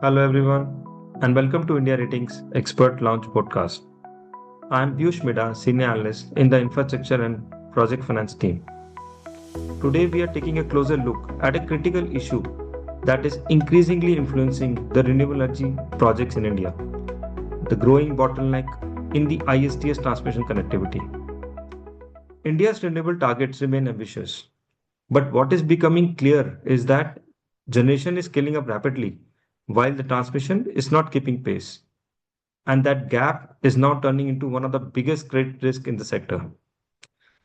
Hello everyone, and welcome to India Ratings Expert Launch Podcast. I am Peeush Midha, Senior Analyst in the Infrastructure and Project Finance team. Today we are taking a closer look at a critical issue that is increasingly influencing the renewable energy projects in India, the growing bottleneck in the ISTS transmission connectivity. India's renewable targets remain ambitious, but what is becoming clear is that generation is scaling up rapidly while the transmission is not keeping pace. And that gap is now turning into one of the biggest credit risk in the sector.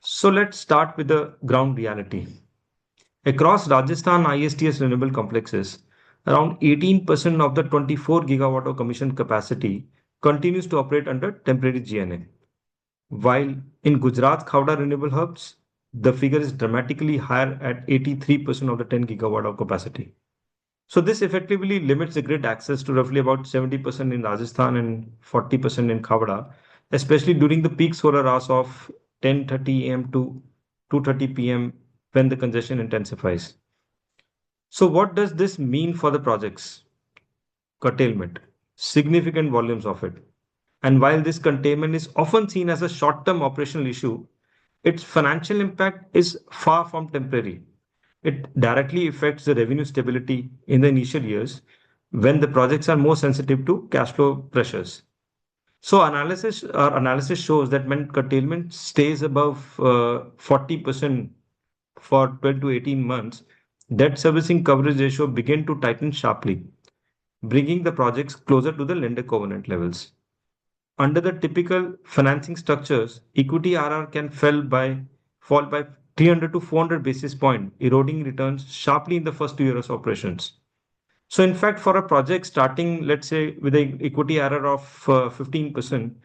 So let's start with the ground reality. Across Rajasthan ISTS renewable complexes, around 18% of the 24 gigawatt of commissioned capacity continues to operate under temporary GNA. While in Gujarat Khavda renewable hubs, the figure is dramatically higher at 83% of the 10 gigawatt of capacity. So this effectively limits the grid access to roughly about 70% in Rajasthan and 40% in Khavda, especially during the peak solar hours of 10:30 a.m. to 2:30 p.m. when the congestion intensifies. So what does this mean for the projects? Curtailment, significant volumes of it. And while this containment is often seen as a short-term operational issue, its financial impact is far from temporary. It directly affects the revenue stability in the initial years when the projects are more sensitive to cash flow pressures. So analysis shows that when curtailment stays above 40% for 12 to 18 months, debt servicing coverage ratio begin to tighten sharply, bringing the projects closer to the lender covenant levels. Under the typical financing structures, equity RR can fall by 300 to 400 basis point, eroding returns sharply in the first 2 years of operations. So in fact, for a project starting, let's say, with an equity RR of 15%,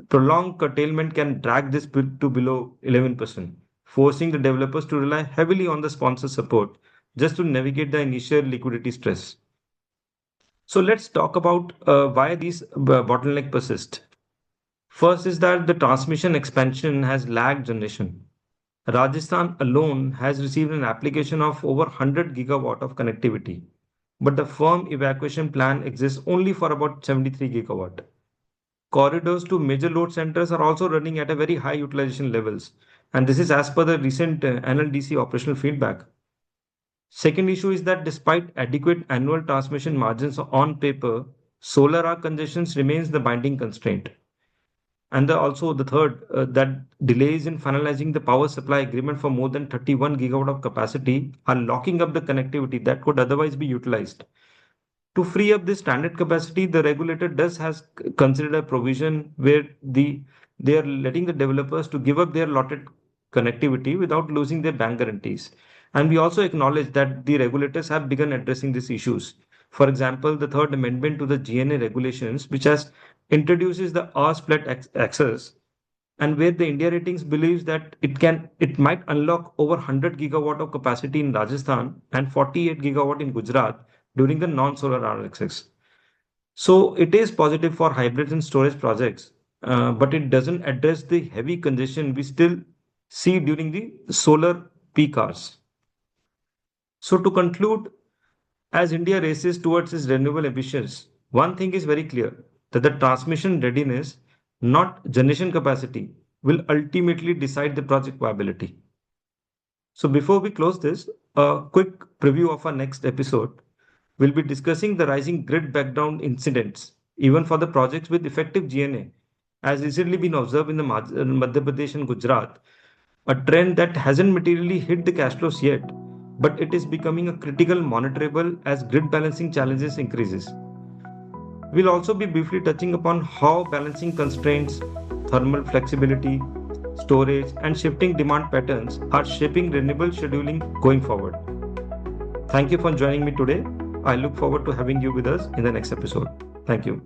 prolonged curtailment can drag this to below 11%, forcing the developers to rely heavily on the sponsor support just to navigate the initial liquidity stress. So let's talk about why these bottlenecks persist. First is that the transmission expansion has lagged generation. Rajasthan alone has received an application of over 100 gigawatt of connectivity, but the firm evacuation plan exists only for about 73 gigawatt. Corridors to major load centers are also running at a very high utilization levels, and this is as per the recent NLDC operational feedback. Second issue is that despite adequate annual transmission margins on paper, solar arc congestions remains the binding constraint. And also the third, that delays in finalizing the power supply agreement for more than 31 gigawatt of capacity are locking up the connectivity that could otherwise be utilized. To free up this standard capacity, the regulator has considered a provision where they are letting the developers to give up their allotted connectivity without losing their bank guarantees. And we also acknowledge that the regulators have begun addressing these issues. For example, the third amendment to the GNA regulations, which has introduces the R split access, and where the India Ratings believes that it might unlock over 100 gigawatt of capacity in Rajasthan and 48 gigawatt in Gujarat during the non-solar R access. So it is positive for hybrids and storage projects, but it doesn't address the heavy congestion we still see during the solar peak hours. So to conclude, as India races towards its renewable ambitions, one thing is very clear that the transmission readiness, not generation capacity, will ultimately decide the project viability. So before we close this, a quick preview of our next episode. We'll be discussing the rising grid backdown incidents, even for the projects with effective GNA, as recently been observed in the Madhya Pradesh and Gujarat, a trend that hasn't materially hit the cash flows yet, but it is becoming a critical monitorable as grid balancing challenges increases. We'll also be briefly touching upon how balancing constraints, thermal flexibility, storage, and shifting demand patterns are shaping renewable scheduling going forward. Thank you for joining me today. I look forward to having you with us in the next episode. Thank you.